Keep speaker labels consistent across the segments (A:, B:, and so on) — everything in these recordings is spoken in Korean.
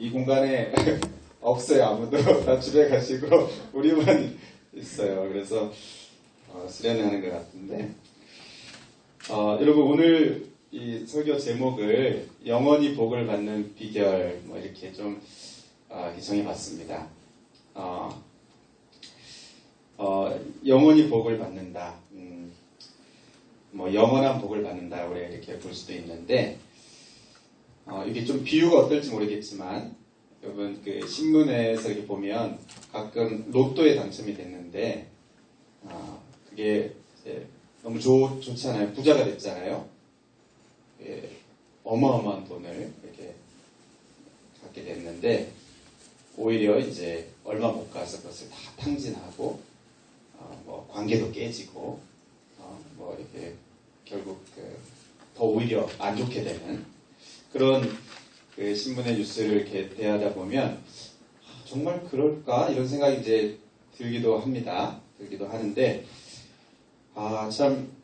A: 이 공간에 없어요. 아무도. 다 집에 가시고 우리만 있어요. 그래서 수련하는 것 같은데 여러분 오늘 이 설교 제목을 영원히 복을 받는 비결 이렇게 좀 정해봤습니다. 영원히 복을 받는다. 영원한 복을 받는다. 우리가 이렇게 볼 수도 있는데 이게 좀 비유가 어떨지 모르겠지만 여러분 그 신문에서 이렇게 보면 가끔 로또에 당첨이 됐는데 그게 이제 너무 좋잖아요. 부자가 됐잖아요. 어마어마한 돈을 이렇게 갖게 됐는데 오히려 이제 얼마 못 가서 그것을 다 탕진하고 관계도 깨지고 이렇게 결국 더 오히려 안 좋게 되는 그런 그 신문의 뉴스를 이렇게 대하다 보면 정말 그럴까 이런 생각이 이제 들기도 하는데 참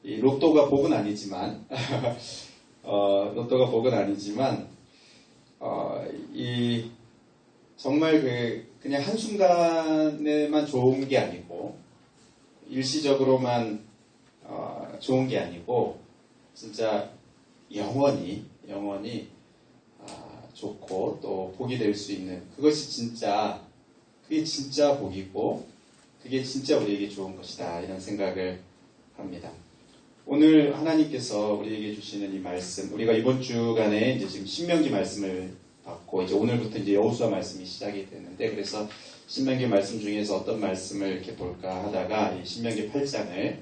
A: 이 로또가 복은 아니지만 이 정말 그냥 한순간에만 좋은 게 아니고 일시적으로만 좋은 게 아니고 진짜 영원히 좋고 또 복이 될 수 있는 그게 진짜 복이고 그게 진짜 우리에게 좋은 것이다 이런 생각을 합니다. 오늘 하나님께서 우리에게 주시는 이 말씀 우리가 이번 주간에 이제 지금 신명기 말씀을 받고 이제 오늘부터 이제 여호수아 말씀이 시작이 되는데 그래서 신명기 말씀 중에서 어떤 말씀을 이렇게 볼까 하다가 이 신명기 8장을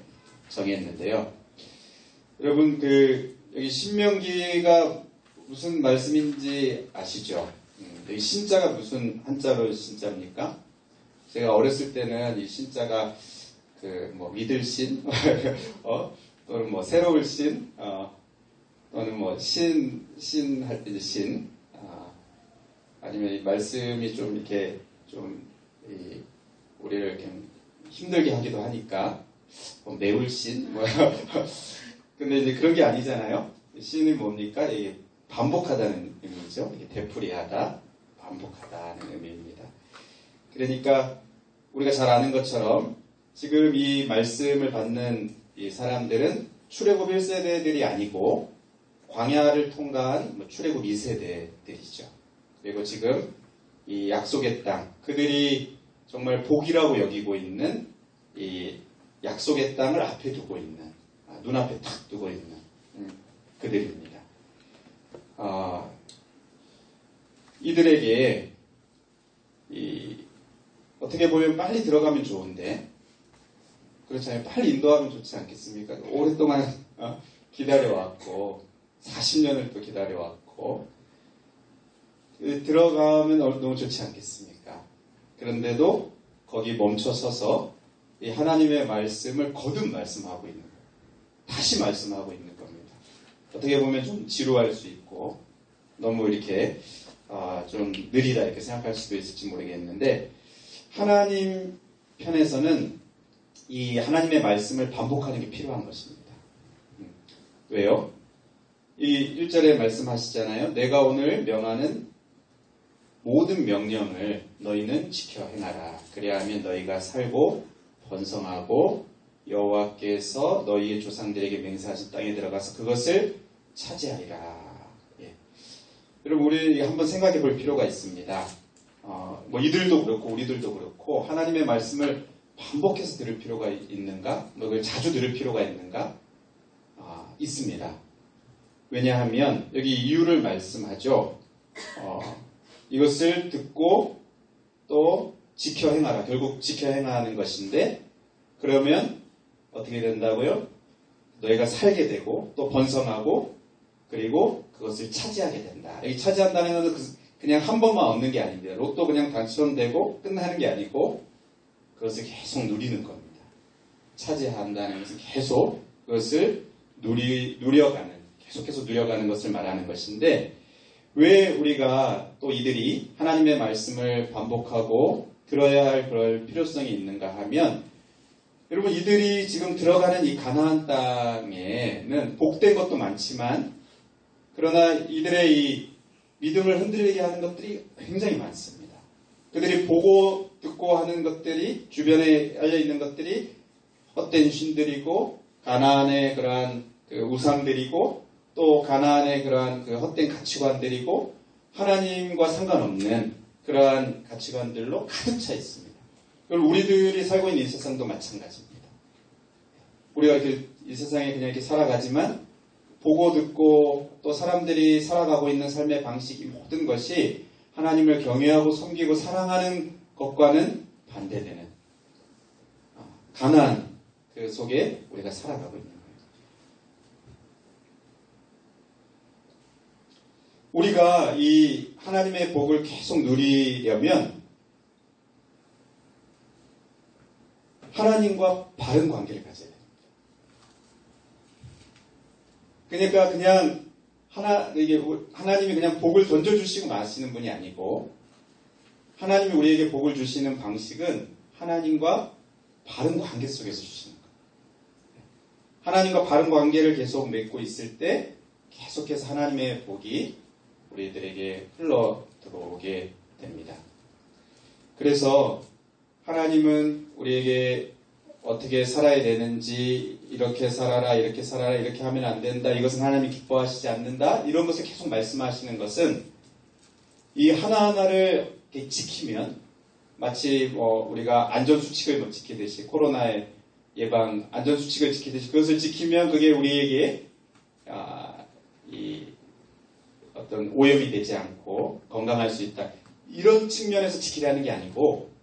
A: 정했는데요. 여러분 여기 신명기가 무슨 말씀인지 아시죠? 여기 신자가 무슨 한자로 신자입니까? 제가 어렸을 때는 이 신자가 믿을 신, 또는 새로울 신, 또는 신 할 때 신, 아니면 이 말씀이 좀 이렇게 우리를 이렇게 힘들게 하기도 하니까 매울 신, 근데 이제 그런 게 아니잖아요. 신이 뭡니까? 이게 반복하다는 의미죠. 이게 되풀이하다, 반복하다는 의미입니다. 그러니까 우리가 잘 아는 것처럼 지금 이 말씀을 받는 이 사람들은 출애굽 1세대들이 아니고 광야를 통과한 출애굽 2세대들이죠. 그리고 지금 이 약속의 땅, 그들이 정말 복이라고 여기고 있는 이 약속의 땅을 앞에 두고 있는, 눈앞에 탁 두고 있는 그들입니다. 이들에게 어떻게 보면 빨리 들어가면 좋은데 그렇잖아요. 빨리 인도하면 좋지 않겠습니까? 오랫동안 기다려왔고 40년을 또 기다려왔고 들어가면 너무 좋지 않겠습니까? 그런데도 거기 멈춰서서 이 하나님의 말씀을 거듭 말씀하고 있는 거예요. 다시 말씀하고 있는 겁니다. 어떻게 보면 좀 지루할 수 있고 너무 이렇게 좀 느리다 이렇게 생각할 수도 있을지 모르겠는데 하나님 편에서는 이 하나님의 말씀을 반복하는 게 필요한 것입니다. 왜요? 이 1절에 말씀하시잖아요. 내가 오늘 명하는 모든 명령을 너희는 지켜 행하라. 그래야 하면 너희가 살고 번성하고 여호와께서 너희의 조상들에게 맹세하신 땅에 들어가서 그것을 차지하리라. 여러분 우리 한번 생각해 볼 필요가 있습니다. 이들도 그렇고 우리들도 그렇고 하나님의 말씀을 반복해서 들을 필요가 있는가? 그걸 자주 들을 필요가 있는가? 있습니다. 왜냐하면 여기 이유를 말씀하죠. 이것을 듣고 또 지켜 행하라. 결국 지켜 행하는 것인데 그러면 어떻게 된다고요? 너희가 살게 되고 또 번성하고 그리고 그것을 차지하게 된다. 여기 차지한다는 것은 그냥 한 번만 얻는 게 아닙니다. 로또 그냥 당첨되고 끝나는 게 아니고 그것을 계속 누리는 겁니다. 차지한다는 것은 계속 그것을 계속해서 누려가는 것을 말하는 것인데 왜 우리가 또 이들이 하나님의 말씀을 반복하고 들어야 할 그럴 필요성이 있는가 하면 여러분 이들이 지금 들어가는 이 가나안 땅에는 복된 것도 많지만 그러나 이들의 이 믿음을 흔들리게 하는 것들이 굉장히 많습니다. 그들이 보고 듣고 하는 것들이 주변에 알려있는 것들이 헛된 신들이고 가나안의 그러한 그 우상들이고 또 가나안의 그러한 그 헛된 가치관들이고 하나님과 상관없는 그러한 가치관들로 가득 차 있습니다. 그리고 우리들이 살고 있는 이 세상도 마찬가지입니다. 우리가 이 세상에 그냥 이렇게 살아가지만 보고 듣고 또 사람들이 살아가고 있는 삶의 방식이 모든 것이 하나님을 경외하고 섬기고 사랑하는 것과는 반대되는 가난한 그 속에 우리가 살아가고 있는 거예요. 우리가 이 하나님의 복을 계속 누리려면 하나님과 바른 관계를 가져야 됩니다. 그러니까 그냥 하나님이 그냥 복을 던져주시고 마시는 분이 아니고 하나님이 우리에게 복을 주시는 방식은 하나님과 바른 관계 속에서 주시는 거예요. 하나님과 바른 관계를 계속 맺고 있을 때 계속해서 하나님의 복이 우리들에게 흘러 들어오게 됩니다. 그래서 하나님은 우리에게 어떻게 살아야 되는지 이렇게 살아라 이렇게 하면 안 된다, 이것은 하나님이 기뻐하시지 않는다, 이런 것을 계속 말씀하시는 것은 이 하나하나를 지키면 마치 우리가 안전수칙을 지키듯이 코로나의 예방 안전수칙을 지키듯이 그것을 지키면 그게 우리에게 이 어떤 오염이 되지 않고 건강할 수 있다, 이런 측면에서 지키라는 게 아니고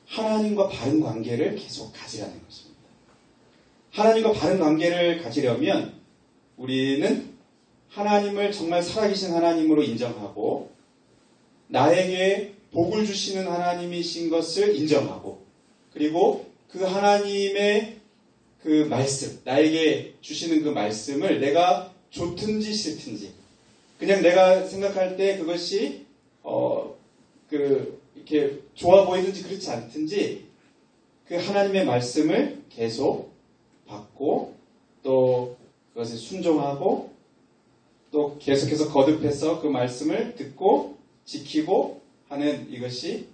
A: 하나님과 바른 관계를 계속 가지라는 것입니다. 하나님과 바른 관계를 가지려면 우리는 하나님을 정말 살아계신 하나님으로 인정하고 나에게 복을 주시는 하나님이신 것을 인정하고 그리고 그 하나님의 그 말씀, 나에게 주시는 그 말씀을 내가 좋든지 싫든지 그냥 내가 생각할 때 그것이 이렇게 좋아 보이든지 그렇지 않든지 그 하나님의 말씀을 계속 받고 또 그것에 순종하고 또 계속해서 거듭해서 그 말씀을 듣고 지키고 하는 이것이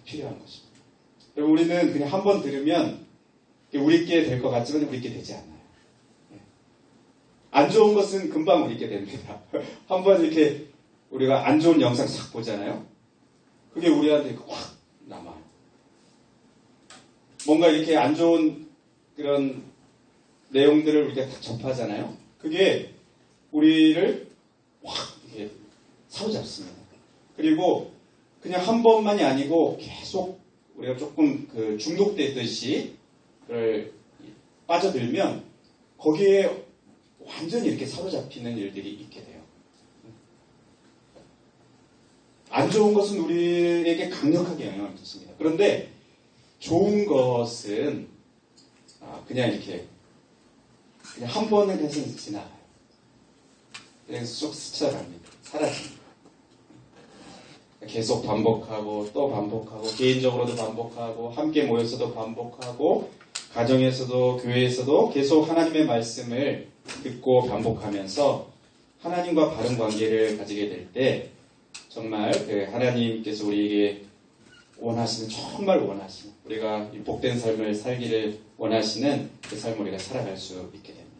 A: 필요한 것입니다. 우리는 그냥 한 번 들으면 우리께 될 것 같지만 우리께 되지 않아요. 안 좋은 것은 금방 우리께 됩니다. 한 번 이렇게 우리가 안 좋은 영상 싹 보잖아요. 그게 우리한테 확 남아요. 뭔가 이렇게 안 좋은 그런 내용들을 우리가 다 접하잖아요. 그게 우리를 확 이렇게 사로잡습니다. 그리고 그냥 한 번만이 아니고 계속 우리가 조금 그 중독되듯이 그걸 빠져들면 거기에 완전히 이렇게 사로잡히는 일들이 있게 돼요. 안 좋은 것은 우리에게 강력하게 영향을 미칩니다. 그런데 좋은 것은 그냥 이렇게 그냥 한 번은 해서 지나가요. 그냥 쑥 스쳐갑니다. 사라집니다. 계속 반복하고 또 반복하고 개인적으로도 반복하고 함께 모여서도 반복하고 가정에서도 교회에서도 계속 하나님의 말씀을 듣고 반복하면서 하나님과 바른 관계를 가지게 될 때 정말 그 하나님께서 우리에게 정말 원하시는 우리가 복된 삶을 살기를 원하시는 그 삶을 우리가 살아갈 수 있게 됩니다.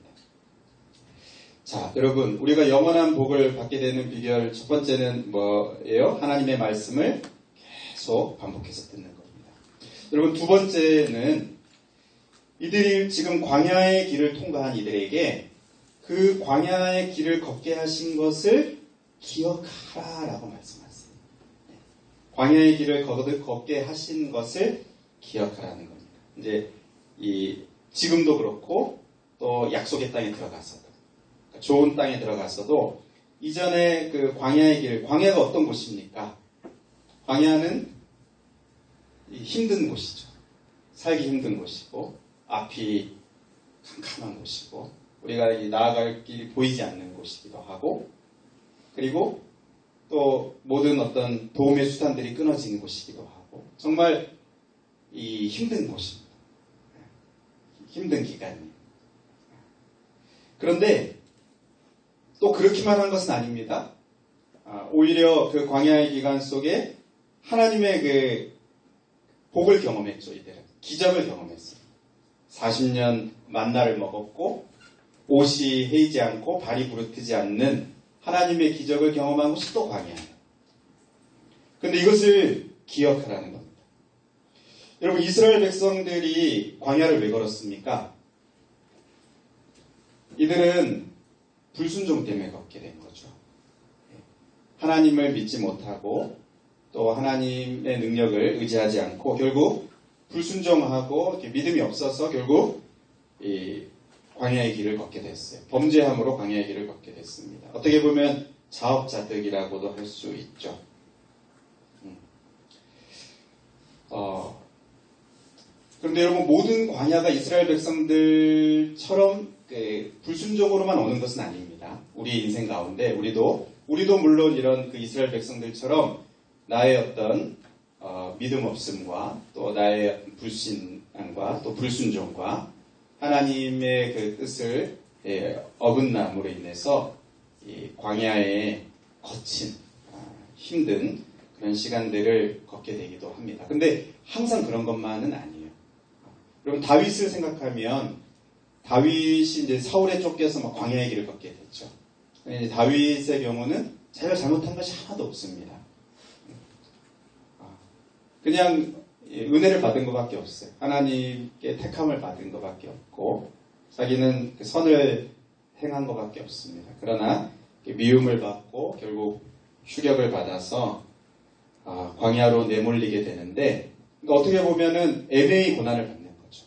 A: 자, 여러분, 우리가 영원한 복을 받게 되는 비결 첫 번째는 뭐예요? 하나님의 말씀을 계속 반복해서 듣는 겁니다. 여러분, 두 번째는 이들이 지금 광야의 길을 통과한 이들에게 그 광야의 길을 걷게 하신 것을 기억하라라고 말씀하세요. 광야의 길을 걷게 하신 것을 기억하라는 겁니다. 이제 지금도 그렇고 또 약속의 땅에 들어가서도 좋은 땅에 들어가서도 이전에 그 광야의 길, 광야가 어떤 곳입니까? 광야는 힘든 곳이죠. 살기 힘든 곳이고 앞이 캄캄한 곳이고 우리가 나아갈 길이 보이지 않는 곳이기도 하고 그리고 또 모든 어떤 도움의 수단들이 끊어진 곳이기도 하고 정말 힘든 곳입니다. 힘든 기간이에요. 그런데 또 그렇기만 한 것은 아닙니다. 오히려 그 광야의 기간 속에 하나님의 그 복을 경험했죠. 이들은 기적을 경험했어요. 40년 만나를 먹었고 옷이 헤이지 않고 발이 부르트지 않는 하나님의 기적을 경험한 것이 또 광야예요. 그런데 이것을 기억하라는 겁니다. 여러분, 이스라엘 백성들이 광야를 왜 걸었습니까? 이들은 불순종 때문에 걷게 된 거죠. 하나님을 믿지 못하고 또 하나님의 능력을 의지하지 않고 결국 불순종하고 믿음이 없어서 결국 이 광야의 길을 걷게 됐어요. 범죄함으로 광야의 길을 걷게 됐습니다. 어떻게 보면 자업자득이라고도 할 수 있죠. 그런데 여러분, 모든 광야가 이스라엘 백성들처럼 불순종으로만 오는 것은 아닙니다. 우리 인생 가운데 우리도 물론 이런 그 이스라엘 백성들처럼 나의 어떤 믿음 없음과 또 나의 불신앙과 또 불순종과 하나님의 그 뜻을 어긋남으로 인해서 이 광야에 거친 힘든 그런 시간들을 걷게 되기도 합니다. 근데 항상 그런 것만은 아니에요. 여러분, 다윗을 생각하면 다윗이 이제 사울에 쫓겨서 막 광야의 길을 걷게 됐죠. 이제 다윗의 경우는 자기가 잘못한 것이 하나도 없습니다. 그냥 은혜를 받은 것밖에 없어요. 하나님께 택함을 받은 것밖에 없고 자기는 선을 행한 것밖에 없습니다. 그러나 미움을 받고 결국 추격을 받아서 광야로 내몰리게 되는데, 그러니까 어떻게 보면은 애매히 고난을 받는 거죠.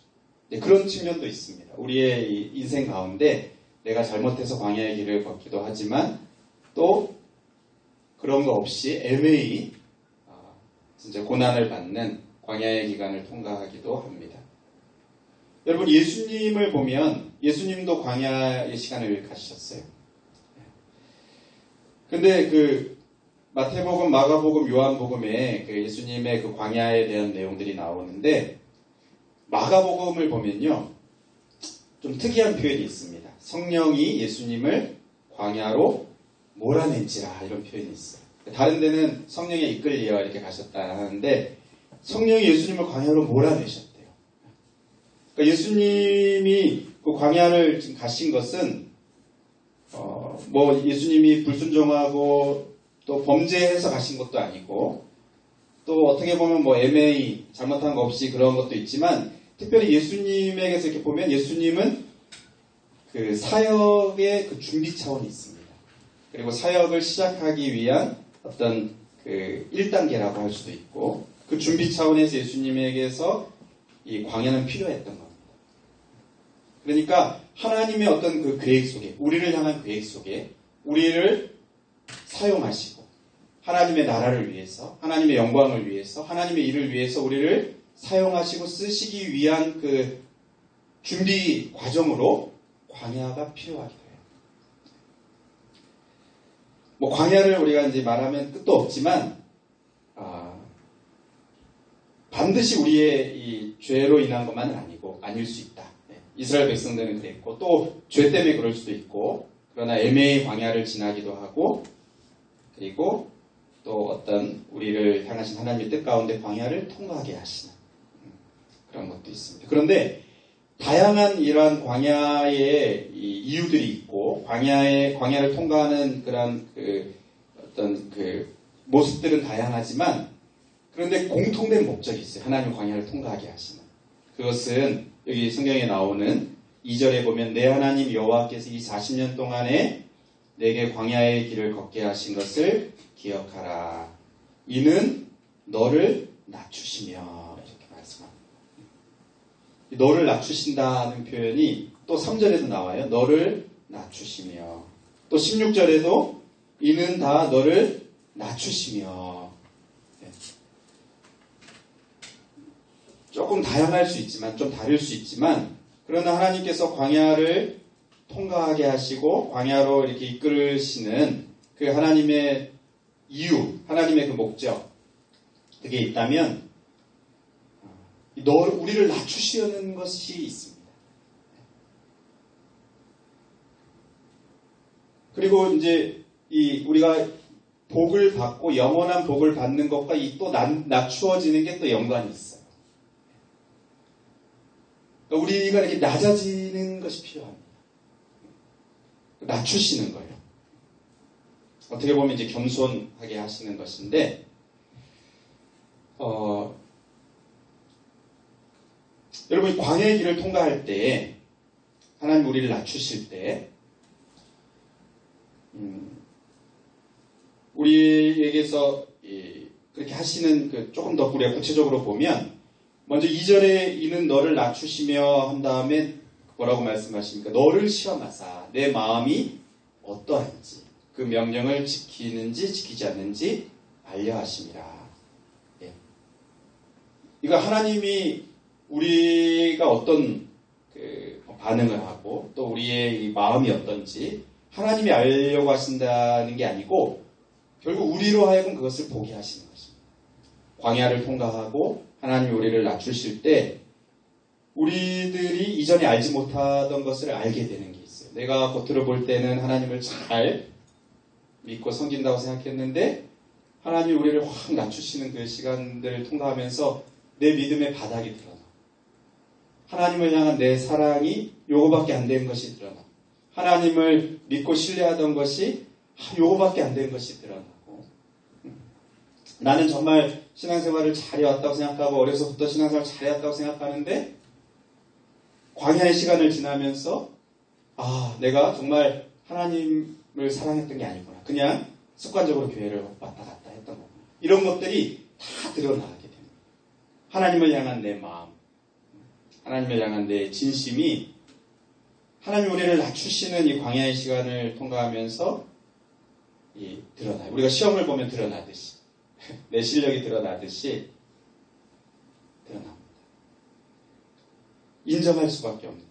A: 그런 측면도 있습니다. 우리의 이 인생 가운데 내가 잘못해서 광야의 길을 걷기도 하지만 또 그런 거 없이 애매히 진짜 고난을 받는 광야의 기간을 통과하기도 합니다. 여러분, 예수님을 보면 예수님도 광야의 시간을 가셨어요. 근데 그 마태복음, 마가복음, 요한복음에 그 예수님의 그 광야에 대한 내용들이 나오는데, 마가복음을 보면요 좀 특이한 표현이 있습니다. 성령이 예수님을 광야로 몰아낸지라, 이런 표현이 있어요. 다른 데는 성령에 이끌려 이렇게 가셨다 하는데 성령이 예수님을 광야로 몰아내셨대요. 그러니까 예수님이 그 광야를 지금 가신 것은 뭐 예수님이 불순종하고 또 범죄해서 가신 것도 아니고 또 어떻게 보면 뭐 애매히 잘못한 거 없이 그런 것도 있지만, 특별히 예수님에게서 이렇게 보면 예수님은 그 사역의 그 준비 차원이 있습니다. 그리고 사역을 시작하기 위한 어떤 그 1단계라고 할 수도 있고, 그 준비 차원에서 예수님에게서 이 광야는 필요했던 겁니다. 그러니까 하나님의 어떤 그 계획 속에, 우리를 향한 계획 속에 우리를 사용하시고 하나님의 나라를 위해서, 하나님의 영광을 위해서, 하나님의 일을 위해서 우리를 사용하시고 쓰시기 위한 그 준비 과정으로 광야가 필요하기도 해요. 뭐 광야를 우리가 이제 말하면 끝도 없지만 반드시 우리의 이 죄로 인한 것만은 아닐 수 있다. 이스라엘 백성들은 그랬고 또 죄 때문에 그럴 수도 있고, 그러나 애매히 광야를 지나기도 하고, 그리고 또 어떤 우리를 향하신 하나님의 뜻 가운데 광야를 통과하게 하시는 그런 것도 있습니다. 그런데 다양한 이러한 광야의 이유들이 있고, 광야를 통과하는 그런 어떤 모습들은 다양하지만, 그런데 공통된 목적이 있어요. 하나님 광야를 통과하게 하시는. 그것은 여기 성경에 나오는 2절에 보면 내 하나님 여호와께서 이 40년 동안에 내게 광야의 길을 걷게 하신 것을 기억하라. 이는 너를 낮추시며, 이렇게 말씀합니다. 너를 낮추신다는 표현이 또 3절에도 나와요. 너를 낮추시며. 또 16절에도 이는 다 너를 낮추시며. 조금 다양할 수 있지만, 좀 다를 수 있지만, 그러나 하나님께서 광야를 통과하게 하시고 광야로 이렇게 이끌으시는 그 하나님의 이유, 하나님의 그 목적, 그게 있다면 우리를 낮추시려는 것이 있습니다. 그리고 이제 우리가 복을 받고 영원한 복을 받는 것과 이 또 낮추어지는 게 또 연관이 있어요. 그러니까 우리가 이렇게 낮아지는 것이 필요합니다. 낮추시는 거예요. 어떻게 보면 이제 겸손하게 하시는 것인데, 여러분, 광야의 길을 통과할 때, 하나님 우리를 낮추실 때, 우리에게서 그렇게 하시는 조금 더 우리가 구체적으로 보면, 먼저 2절에 이는 너를 낮추시며 한 다음에 뭐라고 말씀하십니까? 너를 시험하사 내 마음이 어떠한지 그 명령을 지키는지 지키지 않는지 알려 하심이라. 예. 이거 하나님이 우리가 어떤 반응을 하고 또 우리의 이 마음이 어떤지 하나님이 알려고 하신다는 게 아니고 결국 우리로 하여금 그것을 보게 하시는 것입니다. 광야를 통과하고 하나님이 우리를 낮추실 때 우리들이 이전에 알지 못하던 것을 알게 되는 게 있어요. 내가 겉으로 볼 때는 하나님을 잘 믿고 섬긴다고 생각했는데 하나님이 우리를 확 낮추시는 그 시간들을 통과하면서 내 믿음의 바닥이 드러나. 하나님을 향한 내 사랑이 요거밖에 안 되는 것이 드러나. 하나님을 믿고 신뢰하던 것이 요거밖에 안 되는 것이 드러나고 나는 정말 신앙생활을 잘해왔다고 생각하고 어려서부터 신앙생활을 잘해왔다고 생각하는데 광야의 시간을 지나면서 내가 정말 하나님을 사랑했던 게 아니구나. 그냥 습관적으로 교회를 왔다 갔다 했던 거구나. 이런 것들이 다 드러나게 됩니다. 하나님을 향한 내 마음, 하나님을 향한 내 진심이 하나님 우리를 낮추시는 이 광야의 시간을 통과하면서 드러나요. 우리가 시험을 보면 드러나듯이 내 실력이 드러나듯이 드러납니다. 인정할 수밖에 없는.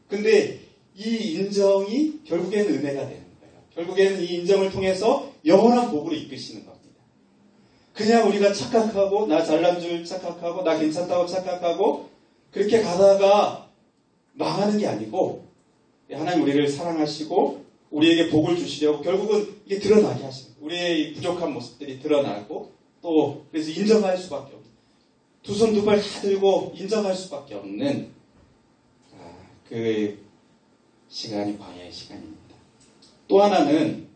A: 근데 이 인정이 결국에는 은혜가 되는 거예요. 결국에는 이 인정을 통해서 영원한 복으로 이끄시는 겁니다. 그냥 우리가 착각하고 나 잘난 줄 착각하고 나 괜찮다고 착각하고 그렇게 가다가 망하는 게 아니고 하나님 우리를 사랑하시고 우리에게 복을 주시려고 결국은 이게 드러나게 하시는 거예요. 우리의 부족한 모습들이 드러나고 또 그래서 인정할 수밖에 없는 두 손 두 발 다 들고 인정할 수밖에 없는 그 시간이 광야의 시간입니다. 또 하나는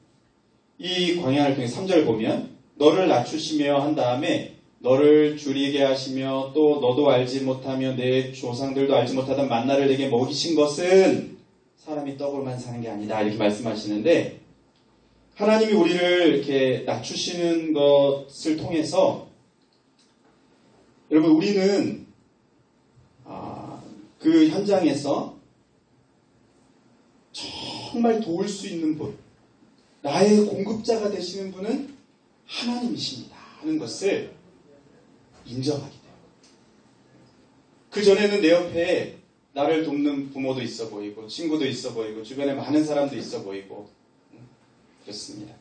A: 이 광야를 통해 3절 보면 너를 낮추시며 한 다음에 너를 줄이게 하시며 또 너도 알지 못하며 내 조상들도 알지 못하던 만나를 내게 먹이신 것은 사람이 떡으로만 사는 게 아니다 이렇게 말씀하시는데 하나님이 우리를 이렇게 낮추시는 것을 통해서 여러분 우리는 그 현장에서 정말 도울 수 있는 분, 나의 공급자가 되시는 분은 하나님이십니다 하는 것을 인정하게 돼요. 그 전에는 내 옆에 나를 돕는 부모도 있어 보이고 친구도 있어 보이고 주변에 많은 사람도 있어 보이고 그렇습니다.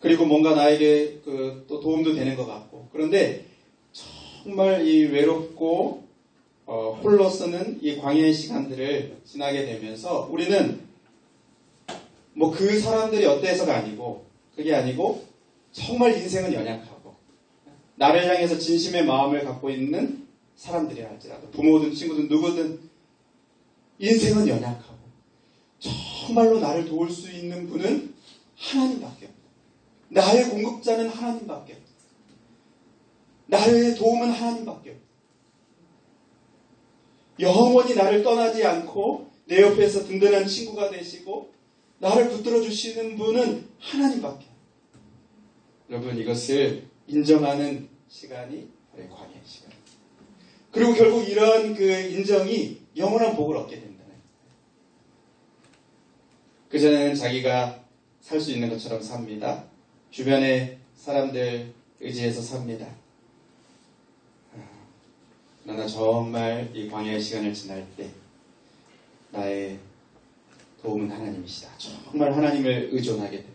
A: 그리고 뭔가 나에게 또 도움도 되는 것 같고 그런데 정말 이 외롭고 홀로서는 이 광야의 시간들을 지나게 되면서 우리는 뭐 그 사람들이 어때서가 아니고 그게 아니고 정말 인생은 연약하고 나를 향해서 진심의 마음을 갖고 있는 사람들이라 할지라도 부모든 친구든 누구든 인생은 연약하고 정말로 나를 도울 수 있는 분은 하나님밖에 없다. 나의 공급자는 하나님밖에 없다. 나의 도움은 하나님밖에 없다. 영원히 나를 떠나지 않고 내 옆에서 든든한 친구가 되시고 나를 붙들어 주시는 분은 하나님밖에 없다. 여러분 이것을 인정하는 시간이 바로 광야의 시간입니다. 그리고 결국 이런 그 인정이 영원한 복을 얻게 된다는 거예요. 그전에는 자기가 살 수 있는 것처럼 삽니다. 주변의 사람들 의지해서 삽니다. 그러나 정말 이 광야의 시간을 지날 때 나의 도움은 하나님이시다. 정말 하나님을 의존하게 돼요.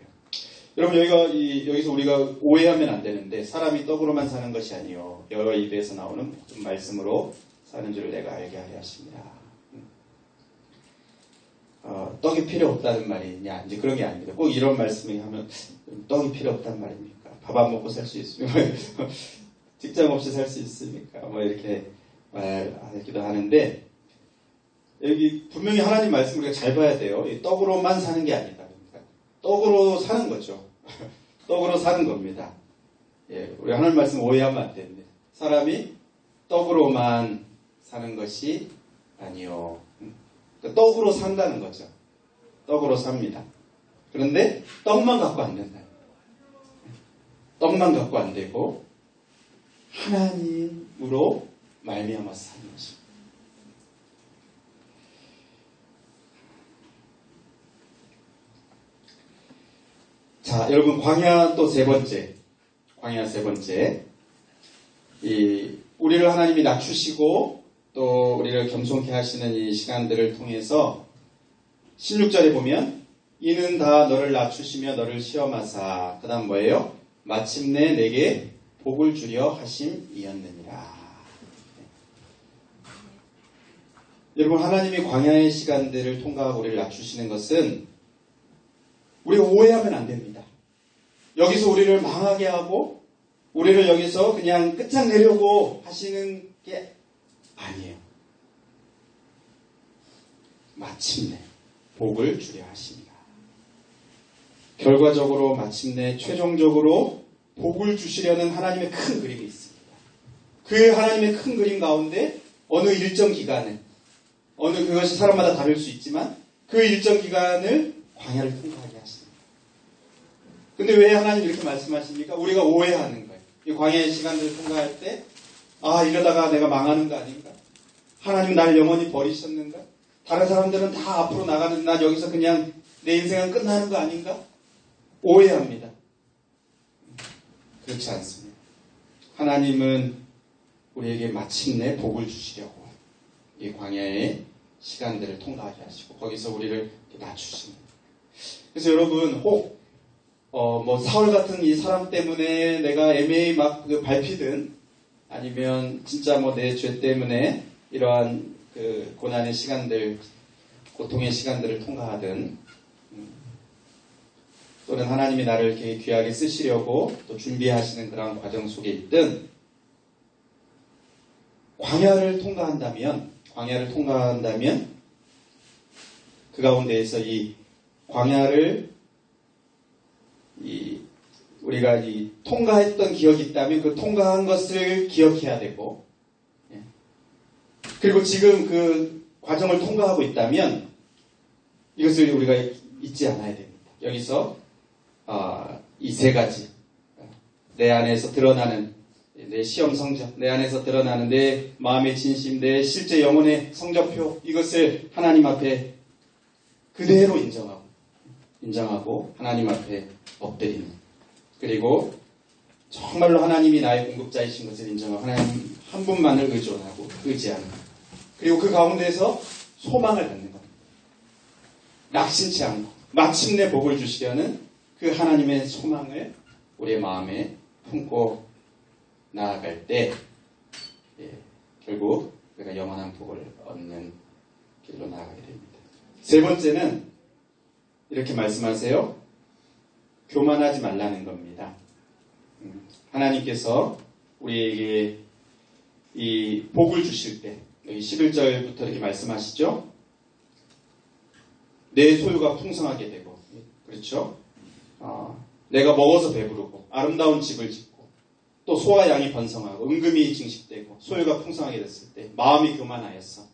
A: 여러분 여기서 우리가 오해하면 안 되는데 사람이 떡으로만 사는 것이 아니요 여러 입에서 나오는 모든 말씀으로 사는 줄을 내가 알게 하려 하십니다. 떡이 필요 없다는 말이냐, 이제 그런 게 아닙니다. 꼭 이런 말씀을 하면 떡이 필요 없다는 말입니까? 밥 안 먹고 살 수 있습니까? 직장 없이 살 수 있습니까? 뭐 이렇게 말하기도 하는데, 여기 분명히 하나님 말씀 우리가 잘 봐야 돼요. 이 떡으로만 사는 게 아니다. 그러니까 떡으로 사는 거죠. 떡으로 사는 겁니다. 예, 우리 하나님 말씀 오해하면 안 됩니다. 사람이 떡으로만 사는 것이 아니요. 그러니까 떡으로 산다는 거죠. 떡으로 삽니다. 그런데 떡만 갖고 안 된다. 떡만 갖고 안 되고 하나님으로 말미암아서 사는 것입니다. 자, 여러분 광야 또 세 번째. 광야 세 번째. 우리를 하나님이 낮추시고 또 우리를 겸손케 하시는 이 시간들을 통해서 16절에 보면 이는 다 너를 낮추시며 너를 시험하사 그 다음 뭐예요? 마침내 내게 복을 주려 하심이었느니라. 여러분 하나님이 광야의 시간들을 통과하고 우리를 낮추시는 것은 우리가 오해하면 안 됩니다. 여기서 우리를 망하게 하고 우리를 여기서 그냥 끝장내려고 하시는 게 아니에요. 마침내 복을 주려 하십니다. 결과적으로 마침내 최종적으로 복을 주시려는 하나님의 큰 그림이 있습니다. 그 하나님의 큰 그림 가운데 어느 일정 기간에 그것이 사람마다 다를 수 있지만 그 일정 기간을 광야를 통과하게 하십니다. 근데 왜 하나님 이렇게 말씀하십니까? 우리가 오해하는 거예요. 이 광야의 시간들을 통과할 때 이러다가 내가 망하는 거 아닌가? 하나님 나를 영원히 버리셨는가? 다른 사람들은 다 앞으로 나가는데 난 여기서 그냥 내 인생은 끝나는 거 아닌가? 오해합니다. 그렇지 않습니다. 하나님은 우리에게 마침내 복을 주시려고 이 광야의 시간들을 통과하게 하시고 거기서 우리를 낮추십니다. 그래서 여러분 혹 사울 같은 이 사람 때문에 내가 애매히 막 밟히든 아니면 진짜 내 죄 때문에 이러한 고난의 시간들, 고통의 시간들을 통과하든 또는 하나님이 나를 이렇게 귀하게 쓰시려고 또 준비하시는 그런 과정 속에 있든 광야를 통과한다면 그 가운데에서 이 광야를 우리가 통과했던 기억이 있다면 그 통과한 것을 기억해야 되고 그리고 지금 그 과정을 통과하고 있다면 이것을 우리가 잊지 않아야 됩니다. 여기서 이 세 가지 내 안에서 드러나는 내 시험 성적, 내 안에서 드러나는 내 마음의 진심, 내 실제 영혼의 성적표 이것을 하나님 앞에 그대로 인정하고 하나님 앞에 엎드리는 그리고 정말로 하나님이 나의 공급자이신 것을 인정하고 하나님 한 분만을 의존하고 의지하는 그리고 그 가운데서 소망을 갖는 겁니다. 낙심치 않고 마침내 복을 주시려는 그 하나님의 소망을 우리의 마음에 품고 나아갈 때 결국 우리가 영원한 복을 얻는 길로 나아가게 됩니다. 세 번째는 이렇게 말씀하세요. 교만하지 말라는 겁니다. 하나님께서 우리에게 이 복을 주실 때 여기 11절부터 이렇게 말씀하시죠. 내 소유가 풍성하게 되고 그렇죠. 내가 먹어서 배부르고 아름다운 집을 짓고 또 소와 양이 번성하고 은금이 증식되고 소유가 풍성하게 됐을 때 마음이 교만하여서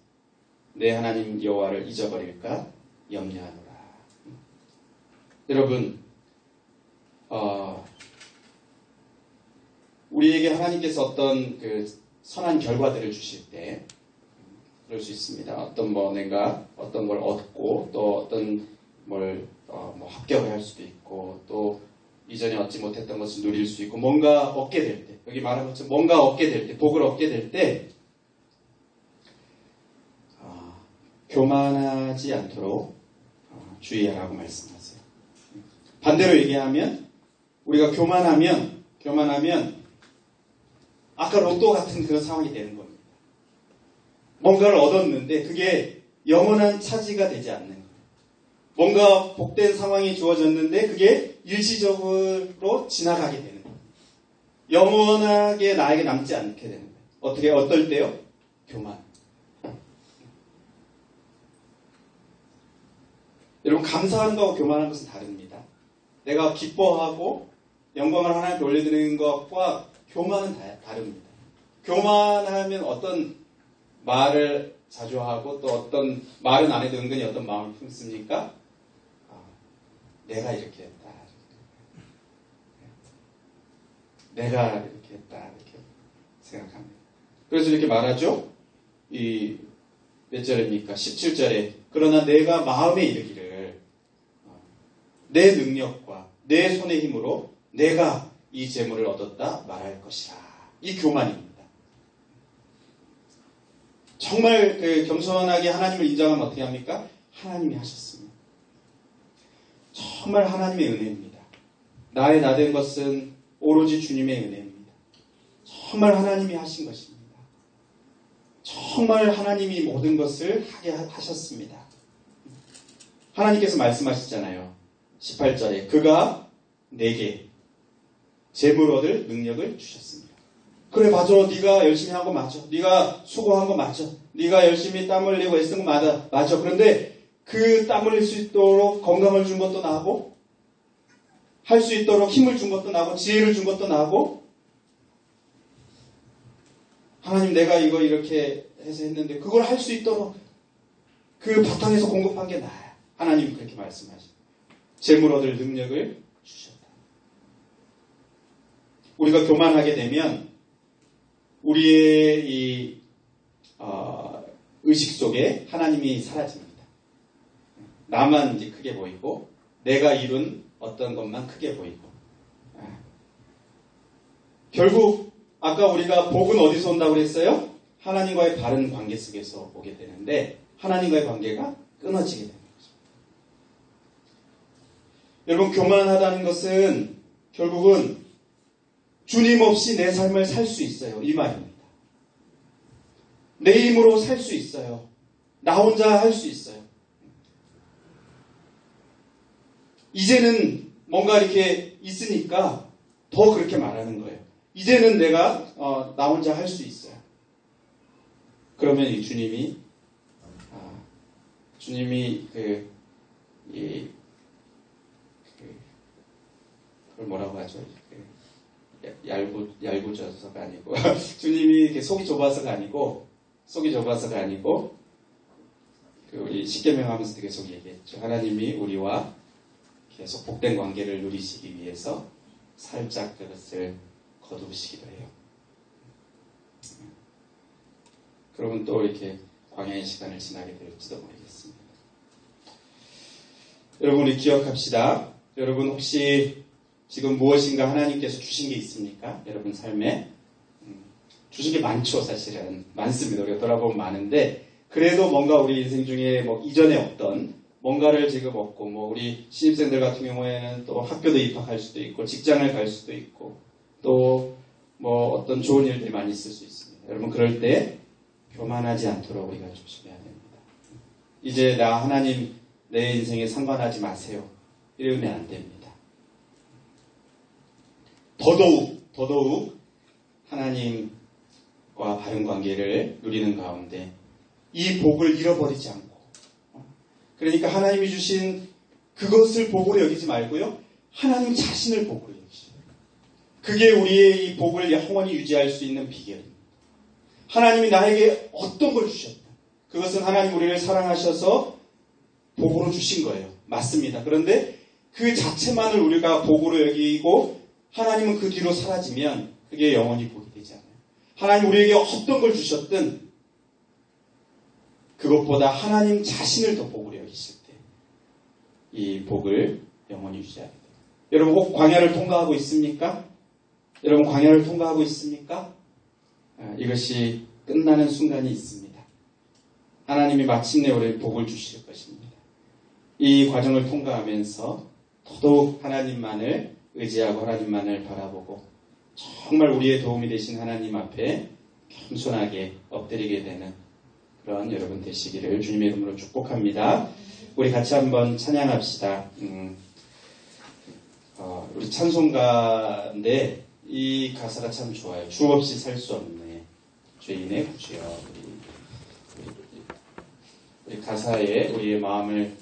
A: 내 하나님 여호와를 잊어버릴까 염려하노라. 여러분 우리에게 하나님께서 어떤 그 선한 결과들을 주실 때 그럴 수 있습니다. 내가 어떤 걸 얻고 또 어떤 뭘 합격을 할 수도 있고 또 이전에 얻지 못했던 것을 누릴 수 있고 뭔가 얻게 될 때 여기 말한 것처럼 뭔가 얻게 될 때 복을 얻게 될 때 교만하지 않도록 주의하라고 말씀하세요. 반대로 얘기하면 우리가 교만하면 아까 로또 같은 그런 상황이 되는 겁니다. 뭔가를 얻었는데 그게 영원한 차지가 되지 않는 거예요. 뭔가 복된 상황이 주어졌는데 그게 일시적으로 지나가게 되는 거예요. 영원하게 나에게 남지 않게 되는 거예요. 어떻게 어떨 때요? 교만. 여러분 감사하는 것과 교만하는 것은 다릅니다. 내가 기뻐하고 영광을 하나님께 올려드리는 것과 교만은 다릅니다. 교만하면 어떤 말을 자주 하고 또 어떤 말은 안 해도 은근히 어떤 마음을 품습니까? 내가 이렇게 했다. 내가 이렇게 했다. 이렇게 생각합니다. 그래서 이렇게 말하죠. 이 몇 절입니까? 17절에 그러나 내가 마음에 이르기를 내 능력과 내 손의 힘으로 내가 이 재물을 얻었다 말할 것이라. 이 교만입니다. 정말 겸손하게 하나님을 인정하면 어떻게 합니까? 하나님이 하셨습니다. 정말 하나님의 은혜입니다. 나의 나된 것은 오로지 주님의 은혜입니다. 정말 하나님이 하신 것입니다. 정말 하나님이 모든 것을 하게 하셨습니다. 하나님께서 말씀하시잖아요. 18절에 그가 내게 재물 얻을 능력을 주셨습니다. 그래 맞아. 네가 열심히 한 거 맞아. 네가 수고한 거 맞아. 네가 열심히 땀 흘리고 애쓴 거 맞아. 그런데 그 땀 흘릴 수 있도록 건강을 준 것도 나고 할 수 있도록 힘을 준 것도 나고 지혜를 준 것도 나고 하나님 내가 이거 이렇게 해서 했는데 그걸 할 수 있도록 그 바탕에서 공급한 게 나야. 하나님 그렇게 말씀하시죠. 재물 얻을 능력을 주셨다. 우리가 교만하게 되면 우리의 이 의식 속에 하나님이 사라집니다. 나만 이제 크게 보이고 내가 이룬 어떤 것만 크게 보이고 결국 아까 우리가 복은 어디서 온다고 그랬어요? 하나님과의 바른 관계 속에서 오게 되는데 하나님과의 관계가 끊어지게 되는 거죠. 여러분 교만하다는 것은 결국은 주님 없이 내 삶을 살 수 있어요. 이 말입니다. 내 힘으로 살 수 있어요. 나 혼자 할 수 있어요. 이제는 뭔가 이렇게 있으니까 더 그렇게 말하는 거예요. 이제는 내가 나 혼자 할 수 있어요. 그러면 이 주님이 그걸 뭐라고 하죠? 얄궂어서가 아니고 주님이 이렇게 속이 좁아서가 아니고 우리 십계명하면서 계속 얘기했죠. 하나님이 우리와 계속 복된 관계를 누리시기 위해서 살짝 그것을 거두시기도 해요. 그러면 또 이렇게 광야의 시간을 지나게 될지도 모르겠습니다. 여러분 우리 기억합시다. 여러분 혹시 지금 무엇인가 하나님께서 주신 게 있습니까? 여러분 삶에 주신 게 많죠. 사실은 많습니다. 우리가 돌아보면 많은데 그래도 뭔가 우리 인생 중에 뭐 이전에 없던 뭔가를 지금 얻고 뭐 우리 신입생들 같은 경우에는 또 학교도 입학할 수도 있고 직장을 갈 수도 있고 또 뭐 어떤 좋은 일들이 많이 있을 수 있습니다. 여러분 그럴 때 교만하지 않도록 우리가 조심해야 됩니다. 이제 나 하나님 내 인생에 상관하지 마세요. 이러면 안 됩니다. 더더욱 하나님과 바른 관계를 누리는 가운데 이 복을 잃어버리지 않고 그러니까 하나님이 주신 그것을 복으로 여기지 말고요. 하나님 자신을 복으로 여기시죠. 그게 우리의 이 복을 영원히 유지할 수 있는 비결입니다. 하나님이 나에게 어떤 걸 주셨다. 그것은 하나님 우리를 사랑하셔서 복으로 주신 거예요. 맞습니다. 그런데 그 자체만을 우리가 복으로 여기고 하나님은 그 뒤로 사라지면 그게 영원히 복이 되지 않아요. 하나님 우리에게 어떤 걸 주셨든 그것보다 하나님 자신을 더 복으로 여기실 때 이 복을 영원히 유지하게 돼요. 여러분 혹 광야를 통과하고 있습니까? 여러분 광야를 통과하고 있습니까? 이것이 끝나는 순간이 있습니다. 하나님이 마침내 우리에게 복을 주실 것입니다. 이 과정을 통과하면서 더더욱 하나님만을 의지하고 하나님만을 바라보고 정말 우리의 도움이 되신 하나님 앞에 겸손하게 엎드리게 되는 그런 여러분 되시기를 주님의 이름으로 축복합니다. 우리 같이 한번 찬양합시다. 우리 찬송가인데 이 가사가 참 좋아요. 주 없이 살 수 없네. 죄인의 구주여. 우리 가사에 우리의 마음을